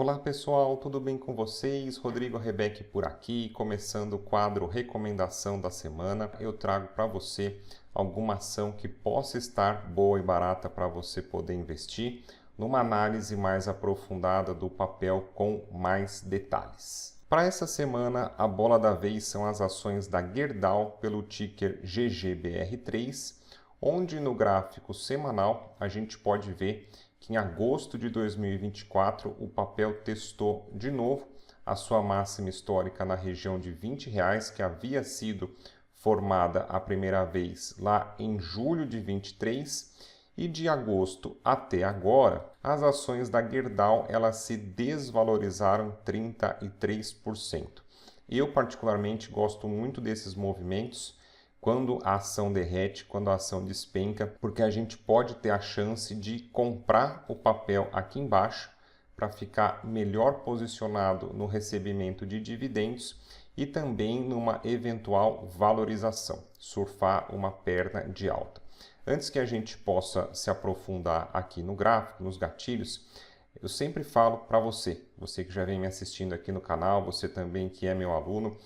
Olá pessoal, tudo bem com vocês? Rodrigo Rebeck por aqui, começando o quadro Recomendação da Semana. Eu trago para você alguma ação que possa estar boa e barata para você poder investir, numa análise mais aprofundada do papel com mais detalhes. Para essa semana, a bola da vez são as ações da Gerdau pelo ticker GGBR3, onde no gráfico semanal a gente pode ver que em agosto de 2024 o papel testou de novo a sua máxima histórica na região de R$ 20, que havia sido formada a primeira vez lá em julho de 23, e de agosto até agora, as ações da Gerdau elas se desvalorizaram 33%. Eu particularmente gosto muito desses movimentos, quando a ação derrete, quando a ação despenca, porque a gente pode ter a chance de comprar o papel aqui embaixo para ficar melhor posicionado no recebimento de dividendos e também numa eventual valorização, surfar uma perna de alta. Antes que a gente possa se aprofundar aqui no gráfico, nos gatilhos, eu sempre falo para você que já vem me assistindo aqui no canal, você também que é meu aluno,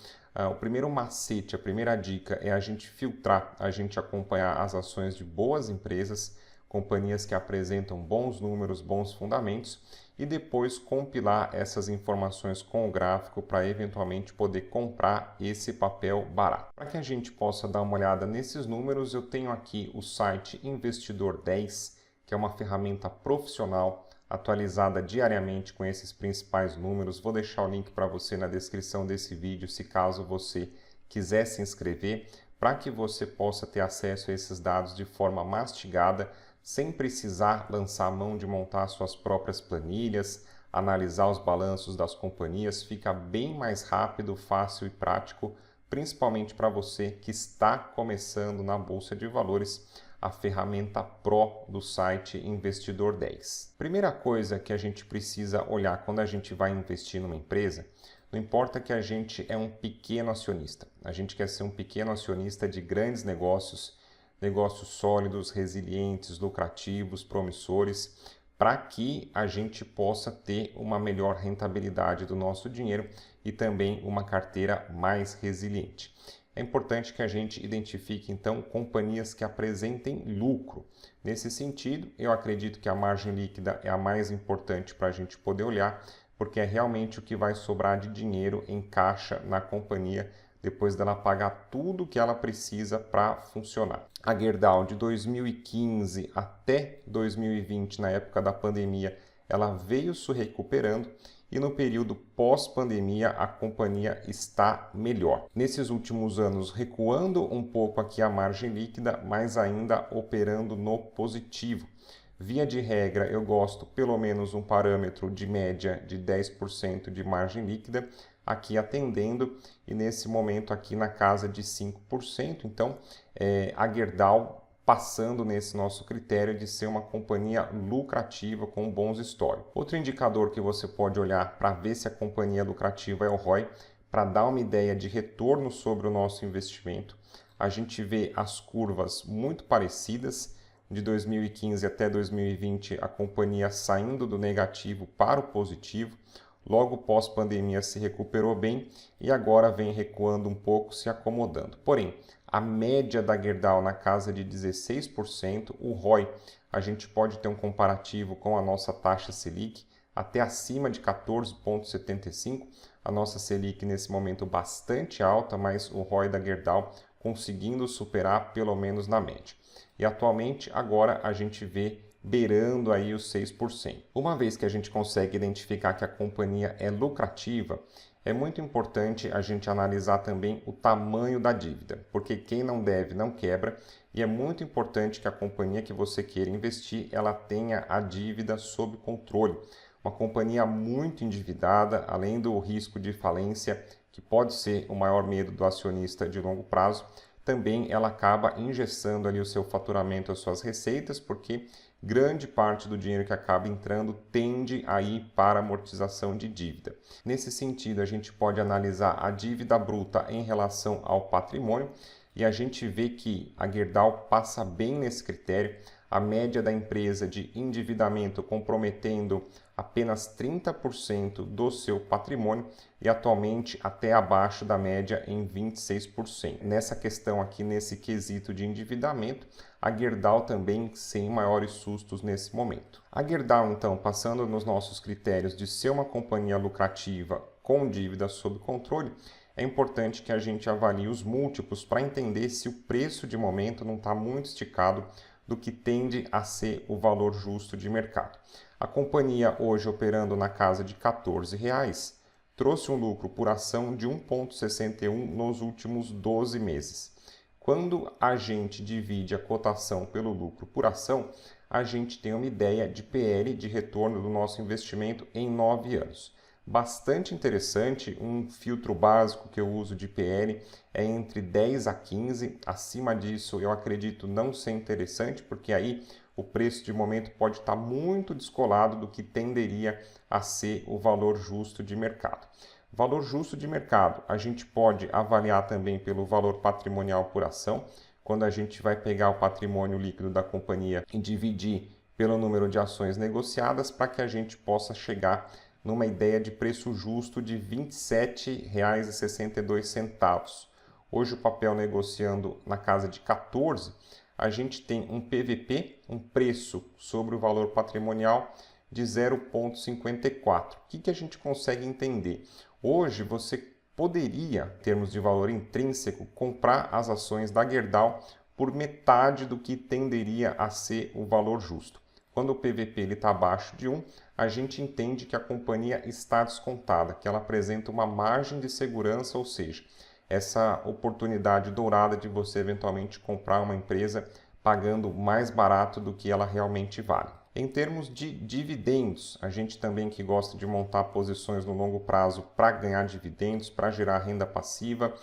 o primeiro macete, a primeira dica é a gente filtrar, a gente acompanhar as ações de boas empresas, companhias que apresentam bons números, bons fundamentos, e depois compilar essas informações com o gráfico para eventualmente poder comprar esse papel barato. Para que a gente possa dar uma olhada nesses números, eu tenho aqui o site Investidor 10, que é uma ferramenta profissional atualizada diariamente com esses principais números. Vou deixar o link para você na descrição desse vídeo, se caso você quiser se inscrever, para que você possa ter acesso a esses dados de forma mastigada, sem precisar lançar a mão de montar suas próprias planilhas, analisar os balanços das companhias. Fica bem mais rápido, fácil e prático, principalmente para você que está começando na Bolsa de Valores, a ferramenta Pro do site Investidor 10. Primeira coisa que a gente precisa olhar quando a gente vai investir numa empresa, não importa que a gente é um pequeno acionista, a gente quer ser um pequeno acionista de grandes negócios, negócios sólidos, resilientes, lucrativos, promissores, para que a gente possa ter uma melhor rentabilidade do nosso dinheiro e também uma carteira mais resiliente. É importante que a gente identifique, então, companhias que apresentem lucro. Nesse sentido, eu acredito que a margem líquida é a mais importante para a gente poder olhar, porque é realmente o que vai sobrar de dinheiro em caixa na companhia depois dela pagar tudo que ela precisa para funcionar. A Gerdau, de 2015 até 2020, na época da pandemia, ela veio se recuperando, e no período pós-pandemia a companhia está melhor. Nesses últimos anos, recuando um pouco aqui a margem líquida, mas ainda operando no positivo. Via de regra, eu gosto pelo menos um parâmetro de média de 10% de margem líquida, aqui atendendo, e nesse momento aqui na casa de 5%. Então, a Gerdau passando nesse nosso critério de ser uma companhia lucrativa com bons históricos. Outro indicador que você pode olhar para ver se a companhia é lucrativa é o ROI, para dar uma ideia de retorno sobre o nosso investimento. A gente vê as curvas muito parecidas, de 2015 até 2020 a companhia saindo do negativo para o positivo, logo pós-pandemia se recuperou bem e agora vem recuando um pouco, se acomodando. Porém, a média da Gerdau na casa de 16%, o ROI, a gente pode ter um comparativo com a nossa taxa Selic, até acima de 14,75%. A nossa Selic nesse momento bastante alta, mas o ROI da Gerdau conseguindo superar pelo menos na média. E atualmente, agora a gente vê beirando aí os 6%. Uma vez que a gente consegue identificar que a companhia é lucrativa, é muito importante a gente analisar também o tamanho da dívida, porque quem não deve não quebra, e é muito importante que a companhia que você queira investir, ela tenha a dívida sob controle. Uma companhia muito endividada, além do risco de falência, que pode ser o maior medo do acionista de longo prazo, também ela acaba engessando ali o seu faturamento, as suas receitas, porque grande parte do dinheiro que acaba entrando tende a ir para amortização de dívida. Nesse sentido, a gente pode analisar a dívida bruta em relação ao patrimônio, e a gente vê que a Gerdau passa bem nesse critério. a média da empresa de endividamento comprometendo apenas 30% do seu patrimônio e atualmente até abaixo da média em 26%. Nessa questão aqui, nesse quesito de endividamento, a Gerdau também sem maiores sustos nesse momento. A Gerdau, então, passando nos nossos critérios de ser uma companhia lucrativa com dívida sob controle, é importante que a gente avalie os múltiplos para entender se o preço de momento não está muito esticado do que tende a ser o valor justo de mercado. A companhia hoje operando na casa de R$ 14, trouxe um lucro por ação de 1,61 nos últimos 12 meses. Quando a gente divide a cotação pelo lucro por ação, a gente tem uma ideia de PL, de retorno do nosso investimento em 9 anos. Bastante interessante, um filtro básico que eu uso de PL é entre 10 a 15, acima disso eu acredito não ser interessante, porque aí o preço de momento pode estar muito descolado do que tenderia a ser o valor justo de mercado. Valor justo de mercado, a gente pode avaliar também pelo valor patrimonial por ação, quando a gente vai pegar o patrimônio líquido da companhia e dividir pelo número de ações negociadas para que a gente possa chegar numa ideia de preço justo de R$ 27,62. Hoje o papel negociando na casa de 14, a gente tem um PVP, um preço sobre o valor patrimonial de 0,54. O que a gente consegue entender? Hoje você poderia, em termos de valor intrínseco, comprar as ações da Gerdau por metade do que tenderia a ser o valor justo. Quando o PVP está abaixo de 1, a gente entende que a companhia está descontada, que ela apresenta uma margem de segurança, ou seja, essa oportunidade dourada de você eventualmente comprar uma empresa pagando mais barato do que ela realmente vale. Em termos de dividendos, a gente também que gosta de montar posições no longo prazo para ganhar dividendos, para gerar renda passiva,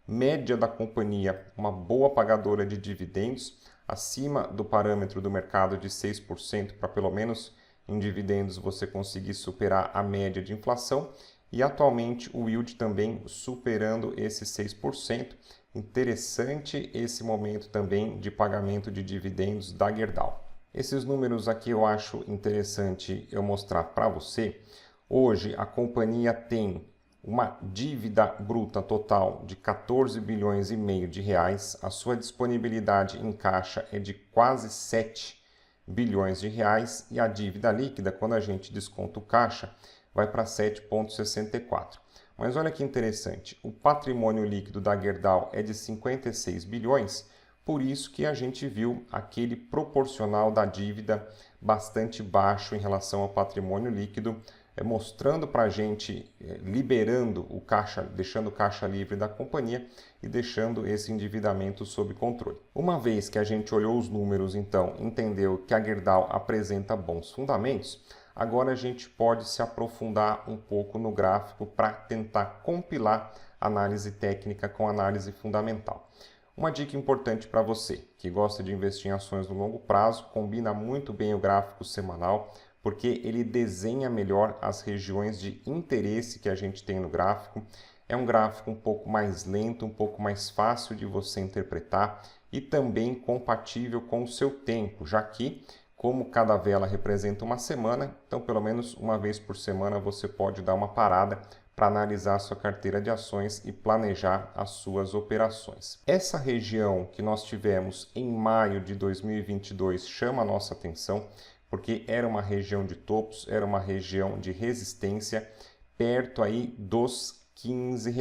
média da companhia, uma boa pagadora de dividendos, acima do parâmetro do mercado de 6%, para pelo menos em dividendos você conseguir superar a média de inflação, e atualmente o yield também superando esse 6%. Interessante esse momento também de pagamento de dividendos da Gerdau. Esses números aqui eu acho interessante eu mostrar para você. Hoje a companhia tem uma dívida bruta total de 14 bilhões e meio de reais, a sua disponibilidade em caixa é de quase 7 bilhões de reais e a dívida líquida, quando a gente desconta o caixa, vai para 7,64. Mas olha que interessante, o patrimônio líquido da Gerdau é de 56 bilhões, por isso que a gente viu aquele proporcional da dívida bastante baixo em relação ao patrimônio líquido, mostrando para a gente, liberando o caixa, deixando o caixa livre da companhia e deixando esse endividamento sob controle. Uma vez que a gente olhou os números, então, entendeu que a Gerdau apresenta bons fundamentos, agora a gente pode se aprofundar um pouco no gráfico para tentar compilar análise técnica com análise fundamental. Uma dica importante para você que gosta de investir em ações no longo prazo, combina muito bem o gráfico semanal, porque ele desenha melhor as regiões de interesse que a gente tem no gráfico. É um gráfico um pouco mais lento, um pouco mais fácil de você interpretar e também compatível com o seu tempo, já que, como cada vela representa uma semana, então pelo menos uma vez por semana você pode dar uma parada para analisar a sua carteira de ações e planejar as suas operações. Essa região que nós tivemos em maio de 2022 chama a nossa atenção, porque era uma região de topos, era uma região de resistência perto aí dos R$ 15.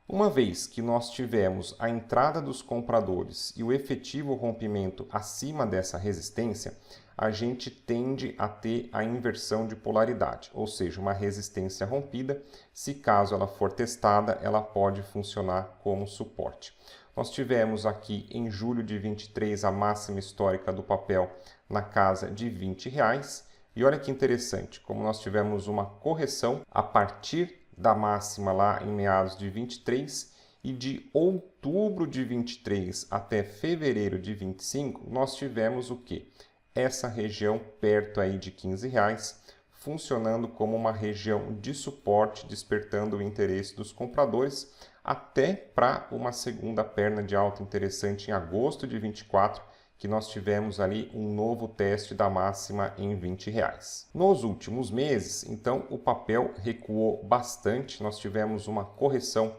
Uma vez que nós tivemos a entrada dos compradores e o efetivo rompimento acima dessa resistência, a gente tende a ter a inversão de polaridade, ou seja, uma resistência rompida, se caso ela for testada, ela pode funcionar como suporte. Nós tivemos aqui em julho de 23 a máxima histórica do papel na casa de R$ 20. E olha que interessante, como nós tivemos uma correção a partir da máxima lá em meados de 23 e de outubro de 23 até fevereiro de 25, nós tivemos o quê? Essa região perto aí de R$ 15, funcionando como uma região de suporte, despertando o interesse dos compradores, até para uma segunda perna de alta interessante em agosto de 24, que nós tivemos ali um novo teste da máxima em R$20. Nos últimos meses, então, o papel recuou bastante, nós tivemos uma correção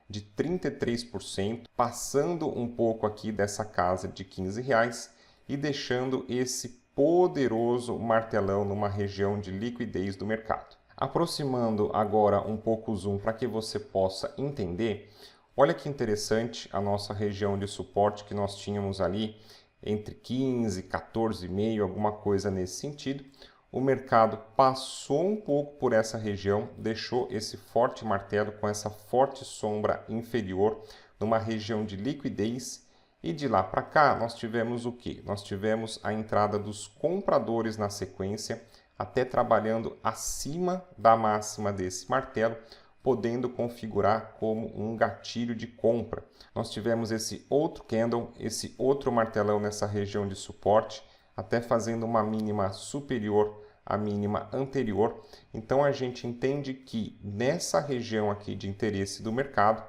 de 33%, passando um pouco aqui dessa casa de R$15 e deixando esse poderoso martelão numa região de liquidez do mercado. Aproximando agora um pouco o zoom para que você possa entender, olha que interessante a nossa região de suporte que nós tínhamos ali entre 15, 14,5, alguma coisa nesse sentido. O mercado passou um pouco por essa região, deixou esse forte martelo com essa forte sombra inferior numa região de liquidez e de lá para cá nós tivemos o que? Nós tivemos a entrada dos compradores na sequência, até trabalhando acima da máxima desse martelo, podendo configurar como um gatilho de compra. Nós tivemos esse outro candle, esse outro martelão nessa região de suporte, até fazendo uma mínima superior à mínima anterior. Então a gente entende que nessa região aqui de interesse do mercado,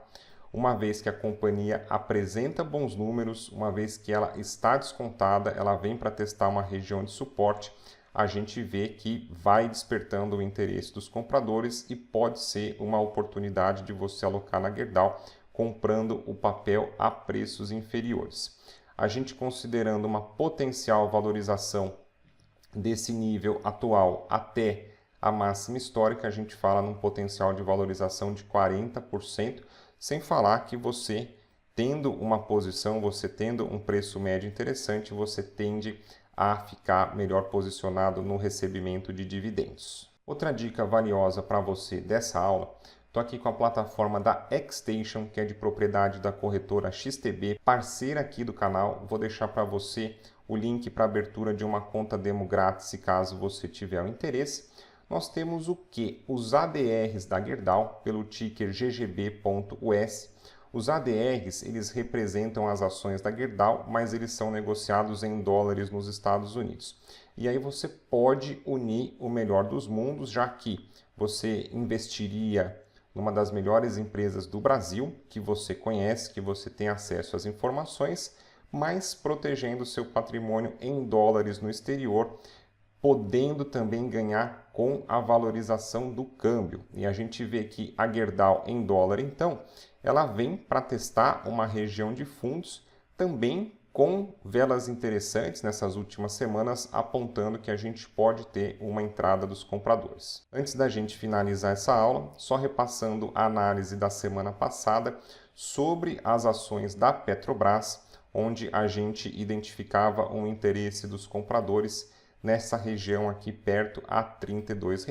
uma vez que a companhia apresenta bons números, uma vez que ela está descontada, ela vem para testar uma região de suporte, a gente vê que vai despertando o interesse dos compradores e pode ser uma oportunidade de você alocar na Gerdau comprando o papel a preços inferiores. A gente considerando uma potencial valorização desse nível atual até a máxima histórica, a gente fala num potencial de valorização de 40%, sem falar que você tendo uma posição, você tendo um preço médio interessante, você tende a ficar melhor posicionado no recebimento de dividendos. Outra dica valiosa para você dessa aula, estou aqui com a plataforma da Xstation, que é de propriedade da corretora XTB, parceira aqui do canal. Vou deixar para você o link para abertura de uma conta demo grátis, caso você tiver o interesse. Nós temos o que? Os ADRs da Gerdau, pelo ticker GGB.US. Os ADRs, eles representam as ações da Gerdau, mas eles são negociados em dólares nos Estados Unidos. E aí você pode unir o melhor dos mundos, já que você investiria numa das melhores empresas do Brasil, que você conhece, que você tem acesso às informações, mas protegendo seu patrimônio em dólares no exterior, podendo também ganhar com a valorização do câmbio. E a gente vê que a Gerdau em dólar, então, ela vem para testar uma região de fundos, também com velas interessantes nessas últimas semanas, apontando que a gente pode ter uma entrada dos compradores. Antes da gente finalizar essa aula, só repassando a análise da semana passada sobre as ações da Petrobras, onde a gente identificava um interesse dos compradores nessa região aqui perto a R$ 32.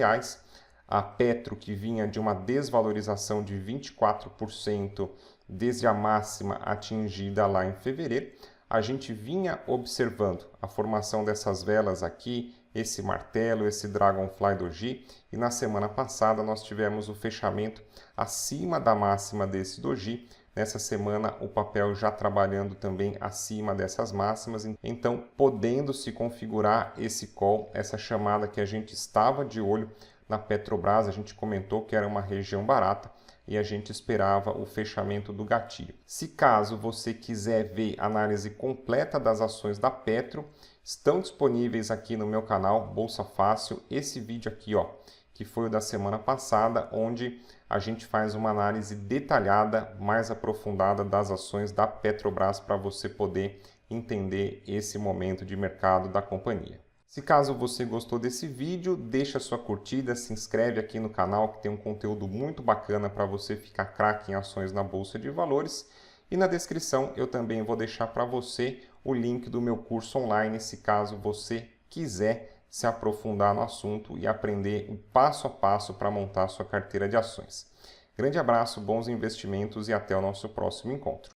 A Petro, que vinha de uma desvalorização de 24% desde a máxima atingida lá em fevereiro, a gente vinha observando a formação dessas velas aqui, esse martelo, esse Dragonfly Doji, e na semana passada nós tivemos o fechamento acima da máxima desse Doji. Nessa semana o papel já trabalhando também acima dessas máximas, então podendo se configurar esse call, essa chamada que a gente estava de olho na Petrobras. A gente comentou que era uma região barata e a gente esperava o fechamento do gatilho. Se caso você quiser ver a análise completa das ações da Petro, estão disponíveis aqui no meu canal Bolsa Fácil. Esse vídeo aqui, ó, que foi o da semana passada, onde a gente faz uma análise detalhada, mais aprofundada das ações da Petrobras para você poder entender esse momento de mercado da companhia. Se caso você gostou desse vídeo, deixa sua curtida, se inscreve aqui no canal que tem um conteúdo muito bacana para você ficar craque em ações na Bolsa de Valores. E na descrição eu também vou deixar para você o link do meu curso online, se caso você quiser se aprofundar no assunto e aprender o passo a passo para montar sua carteira de ações. Grande abraço, bons investimentos e até o nosso próximo encontro.